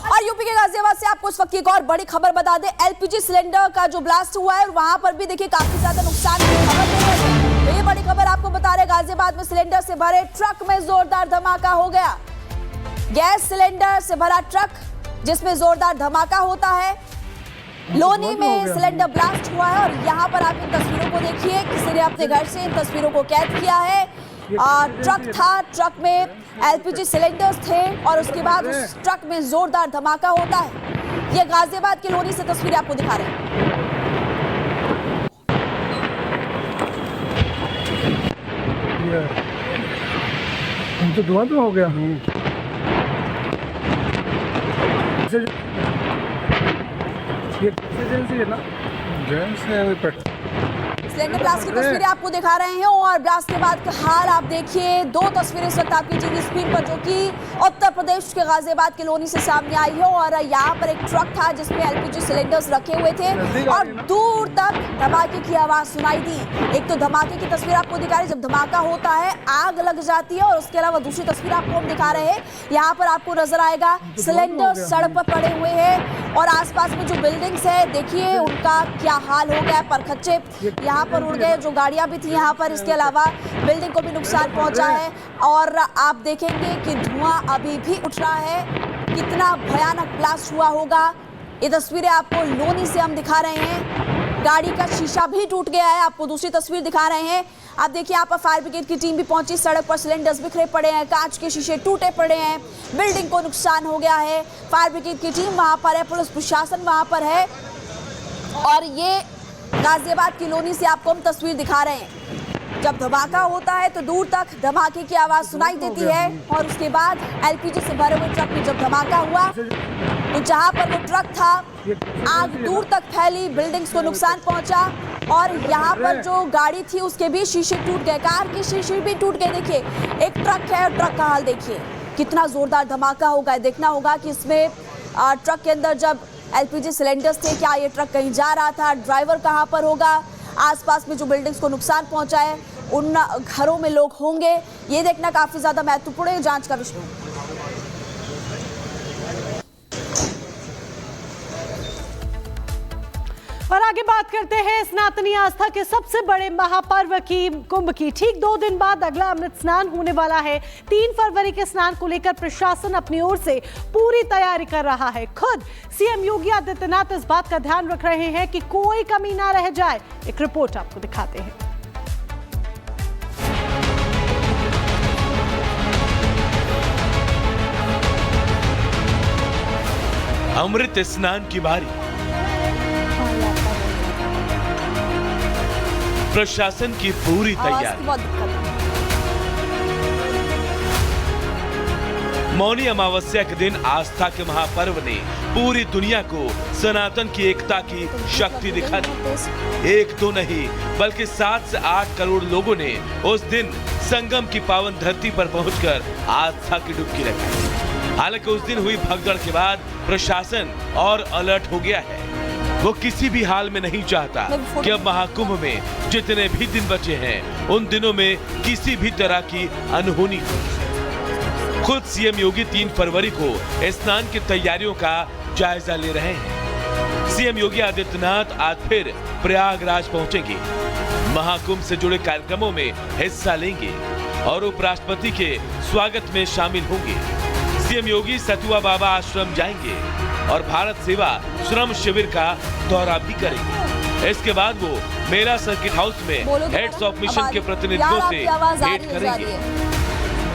और यूपी के गाजियाबाद से आपको इस वक्त की एक और बड़ी खबर बता दें, एलपीजी सिलेंडर का जो ब्लास्ट हुआ है और वहां पर भी देखिए काफी ज्यादा नुकसान की खबर मिल रही है। तो ये बड़ी खबर आपको बता रहे, गाजियाबाद में सिलेंडर से भरे ट्रक में जोरदार धमाका हो गया। गैस सिलेंडर से भरा ट्रक जिसमें जोरदार धमाका होता है। लोनी में सिलेंडर ब्लास्ट हुआ है और यहाँ पर आप इन तस्वीरों को देखिए, किसी ने अपने घर से इन तस्वीरों को कैद किया है। ट्रक था, ट्रक में एलपीजी सिलेंडर्स थे और उसके बाद उस ट्रक में जोरदार धमाका होता है। ये गाजियाबाद के लोनी से तस्वीरें आपको दिखा रहे हैं। तो धुआं तो हो गया। ये एजेंसी है ना, सिलेंडर ब्लास्ट की तस्वीरें आपको दिखा रहे हैं और ब्लास्ट के बाद का हाल आप देखिए। दो तस्वीरें इस वक्त आपकी टीवी स्क्रीन पर जो कि उत्तर प्रदेश के गाजियाबाद के लोनी से सामने आई है और यहाँ पर एक ट्रक था जिसमें एलपीजी सिलेंडर्स रखे हुए थे और दूर तक धमाके की आवाज सुनाई दी। एक तो धमाके की तस्वीर आपको दिखा रहे, जब धमाका होता है आग लग जाती है और उसके अलावा दूसरी तस्वीर आपको हम दिखा रहे हैं। यहाँ पर आपको नजर आएगा सिलेंडर सड़क पर पड़े हुए हैं और आसपास में जो बिल्डिंग्स है देखिए उनका क्या हाल हो गया। परखच्चे यहाँ पर उड़ गए, जो गाड़ियां भी थी यहाँ पर, इसके अलावा बिल्डिंग को भी नुकसान पहुंचा है और आप देखेंगे कि धुआं अभी भी उठ रहा है। कितना भयानक ब्लास्ट हुआ होगा, ये तस्वीरें आपको लोनी से हम दिखा रहे हैं। गाड़ी का शीशा भी टूट गया है, आपको दूसरी तस्वीर दिखा रहे हैं। आप देखिए यहाँ पर फायर ब्रिगेड की टीम भी पहुंची, सड़क पर सिलेंडर्स बिखरे पड़े हैं, कांच के शीशे टूटे पड़े हैं, बिल्डिंग को नुकसान हो गया है। फायर ब्रिगेड की टीम वहां पर है, पुलिस प्रशासन वहां पर है और ये गाजियाबाद की लोनी से आपको हम तस्वीर दिखा रहे हैं। जब धमाका होता है तो दूर तक धमाके की आवाज सुनाई देती है और उसके बाद एलपीजी से भरे हुए ट्रक में जब धमाका हुआ तो जहां पर वो ट्रक था आग दूर तक फैली, बिल्डिंग्स को नुकसान पहुंचा और यहाँ पर जो गाड़ी थी उसके भी शीशे टूट गए, कार के शीशे भी टूट गए। देखिए एक ट्रक है और ट्रक का हाल देखिए, कितना जोरदार धमाका होगा। देखना होगा कि इसमें ट्रक के अंदर जब एलपीजी सिलेंडर्स थे, क्या ये ट्रक कहीं जा रहा था, ड्राइवर कहां पर होगा, आसपास में जो बिल्डिंग्स को नुकसान पहुंचा है उन घरों में लोग होंगे, ये देखना काफी ज्यादा महत्वपूर्ण है, जांच का विषय है। और आगे बात करते हैं सनातनी आस्था के सबसे बड़े महापर्व की, कुंभ की। ठीक 2 दिन बाद अगला अमृत स्नान होने वाला है। 3 फरवरी के स्नान को लेकर प्रशासन अपनी ओर से पूरी तैयारी कर रहा है। खुद सीएम योगी आदित्यनाथ इस बात का ध्यान रख रहे हैं कि कोई कमी ना रह जाए। एक रिपोर्ट आपको दिखाते हैं। अमृत स्नान की बारी, प्रशासन की पूरी तैयारी। मौनी अमावस्या के दिन आस्था के महापर्व ने पूरी दुनिया को सनातन की एकता की शक्ति दिखा दी। एक तो नहीं बल्कि 7 से 8 करोड़ लोगों ने उस दिन संगम की पावन धरती पर पहुंचकर आस्था की डुबकी लगाई। हालांकि उस दिन हुई भगदड़ के बाद प्रशासन और अलर्ट हो गया है। वो किसी भी हाल में नहीं चाहता कि अब महाकुंभ में जितने भी दिन बचे हैं उन दिनों में किसी भी तरह की अनहोनी हो। खुद सीएम योगी 3 फरवरी को स्नान की तैयारियों का जायजा ले रहे हैं। सीएम योगी आदित्यनाथ आज फिर प्रयागराज पहुंचेंगे, महाकुंभ से जुड़े कार्यक्रमों में हिस्सा लेंगे और उपराष्ट्रपति के स्वागत में शामिल होंगे। सीएम योगी सतुआ बाबा आश्रम जाएंगे और भारत सेवा श्रम शिविर का दौरा भी करेंगे। इसके बाद वो मेला सर्किट हाउस में हेड्स ऑफ मिशन के प्रतिनिधियों से भेंट करेंगे।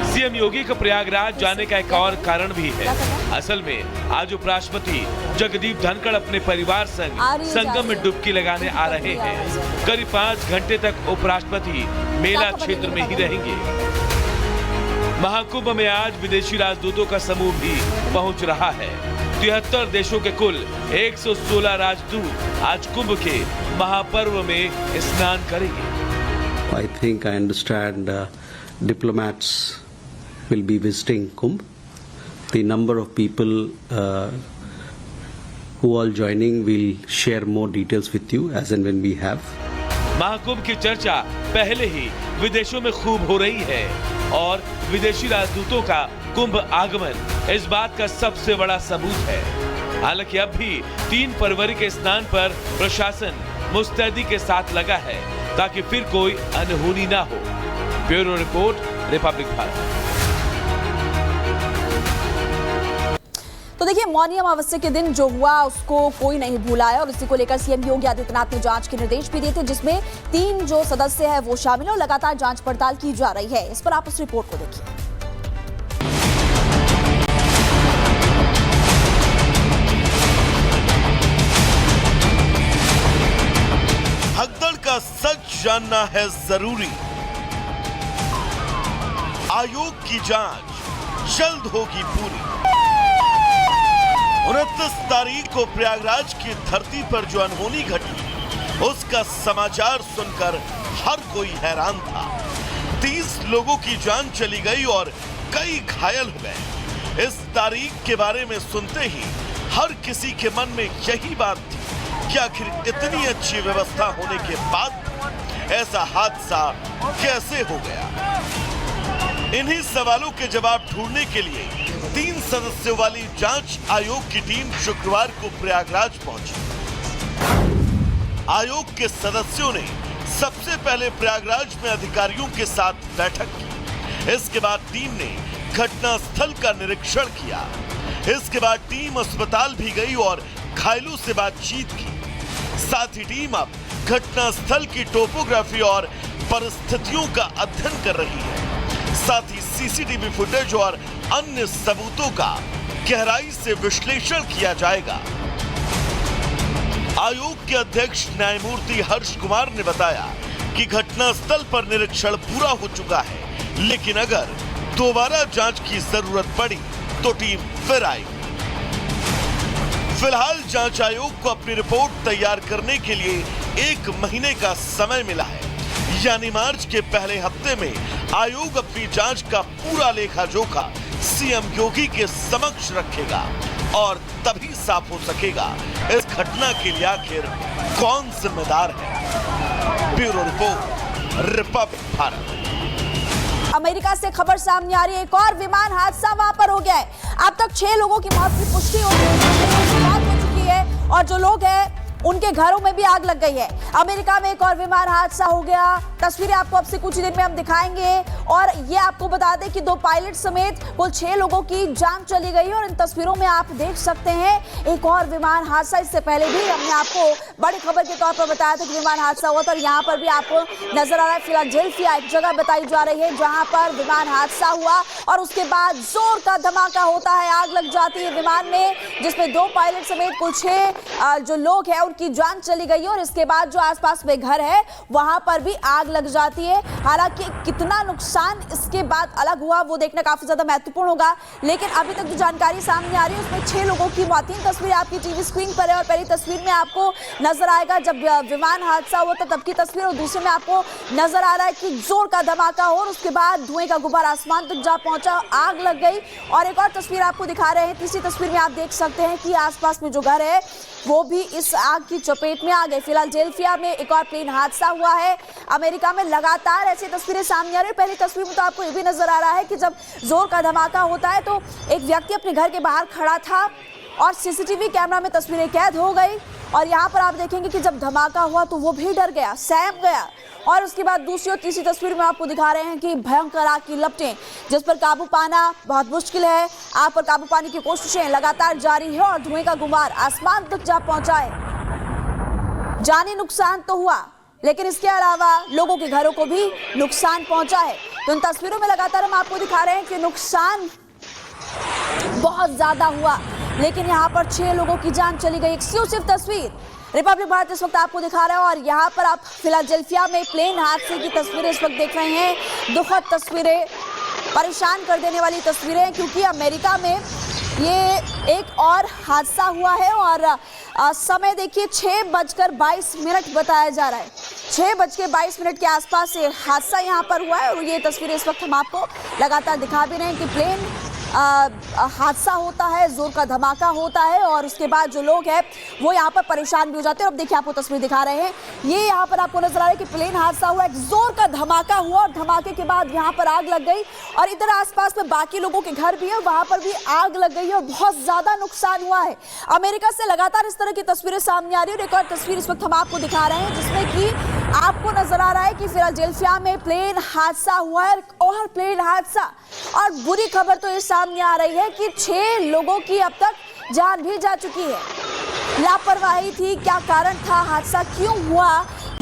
सीएम योगी का प्रयागराज जाने का एक और कारण भी है। असल में आज उपराष्ट्रपति जगदीप धनखड़ अपने परिवार संग संगम में डुबकी लगाने आ रहे हैं। करीब 5 घंटे तक उपराष्ट्रपति मेला क्षेत्र में ही रहेंगे। महाकुंभ में आज विदेशी राजदूतों का समूह भी पहुंच रहा है। 73 देशों के कुल 116 राजदूत आज कुंभ के महापर्व में स्नान करेंगे। I think I understand diplomats will be visiting Kumbh. The number of people who all joining will share more details with you as and when we have. Mahakumbh की चर्चा पहले ही विदेशों में खूब हो रही है और विदेशी राजदूतों का कुंभ आगमन इस बात का सबसे बड़ा सबूत है। हालांकि अब भी 3 फरवरी के स्नान पर प्रशासन मुस्तैदी के साथ लगा है ताकि फिर कोई अनहोनी ना हो। Bureau report, Republic Bharat. तो देखिए, मौनी अमावस्या के दिन जो हुआ उसको कोई नहीं भूला है और इसी को लेकर सीएम योगी आदित्यनाथ ने जांच के निर्देश भी दिए थे, जिसमें 3 जो सदस्य है वो शामिल है और लगातार जांच पड़ताल की जा रही है। इस पर आप उस रिपोर्ट को देखिए। भगदड़ का सच जानना है जरूरी। आयोग की जांच जल्द होगी पूरी। 29 तारीख को प्रयागराज की धरती पर जो अनहोनी घटी, उसका समाचार सुनकर हर कोई हैरान था। 30 लोगों की जान चली गई और कई घायल हो गए। इस तारीख के बारे में सुनते ही हर किसी के मन में यही बात थी कि आखिर इतनी अच्छी व्यवस्था होने के बाद ऐसा हादसा कैसे हो गया। इन्हीं सवालों के जवाब ढूंढने के लिए 3 सदस्यों वाली जांच आयोग की टीम शुक्रवार को प्रयागराज पहुंची। आयोग के सदस्यों ने सबसे पहले प्रयागराज में अधिकारियों के साथ बैठक की। इसके बाद टीम ने घटनास्थल का निरीक्षण किया। इसके बाद टीम अस्पताल भी गई और घायलों से बातचीत की। साथ ही टीम अब घटनास्थल की टोपोग्राफी और परिस्थितियों का अध्ययन कर रही है। साथ ही सीसीटीवी फुटेज और अन्य सबूतों का गहराई से विश्लेषण किया जाएगा। आयोग के अध्यक्ष न्यायमूर्ति हर्ष कुमार ने बताया कि घटनास्थल पर निरीक्षण पूरा हो चुका है, लेकिन अगर दोबारा जांच की जरूरत पड़ी तो टीम फिर आएगी। फिलहाल जांच आयोग को अपनी रिपोर्ट तैयार करने के लिए 1 महीने का समय मिला है, यानी मार्च के पहले हफ्ते में आयोग अपनी जांच का पूरा लेखा जोखा सीएम योगी के समक्ष रखेगा और तभी साफ हो सकेगा इस घटना के लिए आखिर कौन जिम्मेदार है। Bureau report, Republic Bharat. America से खबर सामने आ रही है, एक और विमान हादसा वहां पर हो गया है। अब तक 6 लोगों की मौत की पुष्टि हो चुकी है और जो लोग हैं उनके घरों में भी आग लग गई है। अमेरिका में एक और विमान हादसा हो गया। तस्वीरें आपको अब से कुछ ही देर में हम दिखाएंगे और ये आपको बता दें कि 2 पायलट समेत कुल 6 लोगों की जान चली गई और इन तस्वीरों में आप देख सकते हैं एक और विमान हादसा। इससे पहले भी हमने आपको बड़ी खबर के तौर पर बताया था कि विमान हादसा हुआ था और यहाँ पर भी आपको नजर आ रहा है फिलाडेल्फिया एक जगह बताई जा रही है जहाँ पर विमान हादसा हुआ और उसके बाद जोर का धमाका होता है, आग लग जाती है विमान में, जिसमें 2 पायलट समेत कुल 6 जो लोग हैं की जान चली गई और इसके बाद जो आसपास में घर है वहां पर भी आग लग जाती है। हालांकि कितना नुकसान इसके बाद अलग हुआ वो देखना काफी ज्यादा महत्वपूर्ण होगा, लेकिन अभी तक जो जानकारी सामने आ रही है उसमें 6 लोगों की मौत। 3 तस्वीर आपकी टीवी स्क्रीन पर है और पहली तस्वीर में आपको नजर आएगा जब विमान हादसा हुआ था तब की तस्वीर और दूसरे में आपको नजर आ रहा है कि जोर का धमाका हो और उसके बाद धुएं का गुब्बारा आसमान तक जा पहुंचा, आग लग गई। और एक और तस्वीर आपको दिखा रहे हैं, तीसरी तस्वीर में आप देख सकते हैं कि आसपास में जो घर है वो भी इस आग की चपेट में आ गए। फिलाडेल्फिया में एक और प्लेन हादसा हुआ है। अमेरिका में लगातार ऐसी तस्वीरें सामने आ रही है। पहली तस्वीर में तो आपको ये भी नजर आ रहा है कि जब जोर का धमाका होता है तो एक व्यक्ति अपने घर के बाहर खड़ा था और सीसीटीवी कैमरा में तस्वीरें कैद हो गई और यहाँ पर आप देखेंगे कि जब धमाका हुआ तो वो भी डर गया, सहम गया। और उसके बाद दूसरी और तीसरी तस्वीर में आपको दिखा रहे हैं कि भयंकर आग की लपटें जिस पर काबू पाना बहुत मुश्किल है। आग पर काबू पाने की कोशिशें लगातार जारी है और धुएं का गुबार आसमान तक जा पहुंचा है। जानी नुकसान तो हुआ लेकिन इसके अलावा लोगों के घरों को भी नुकसान पहुंचा है। तो इन तस्वीरों में लगातार हम आपको दिखा रहे हैं कि नुकसान बहुत ज्यादा हुआ, लेकिन यहाँ पर 6 लोगों की जान चली गई। एक्सक्लूसिव तस्वीर रिपब्लिक भारत इस वक्त आपको दिखा रहा है और यहाँ पर आप फिलाडेल्फिया में प्लेन हादसे की तस्वीरें इस वक्त देख रहे हैं। दुखद तस्वीरें, परेशान कर देने वाली तस्वीरें, क्योंकि अमेरिका में ये एक और हादसा हुआ है और समय देखिए 6:22 बताया जा रहा है। 6:22 के आसपास ये हादसा यहाँ पर हुआ है और ये तस्वीरें इस वक्त हम आपको लगातार दिखा भी रहे हैं कि प्लेन हादसा होता है, जोर का धमाका होता है और उसके बाद जो लोग हैं वो यहाँ पर परेशान भी हो जाते हैं। अब देखिए आपको तस्वीर दिखा रहे हैं, ये यहाँ पर आपको नजर आ रहा है कि प्लेन हादसा हुआ, एक जोर का धमाका हुआ और धमाके के बाद यहाँ पर आग लग गई और इधर आसपास में बाकी लोगों के घर भी है, वहां पर भी आग लग गई है और बहुत ज्यादा नुकसान हुआ है। अमेरिका से लगातार इस तरह की तस्वीरें सामने आ रही है और एक और तस्वीर इस वक्त हम आपको दिखा रहे हैं जिसमें कि आपको नजर आ रहा है कि फिलाडेल्फिया में प्लेन हादसा हुआ है और प्लेन हादसा और बुरी खबर तो ये सामने आ रही है कि 6 लोगों की अब तक जान भी जा चुकी है। लापरवाही थी, क्या कारण था, हादसा क्यों हुआ,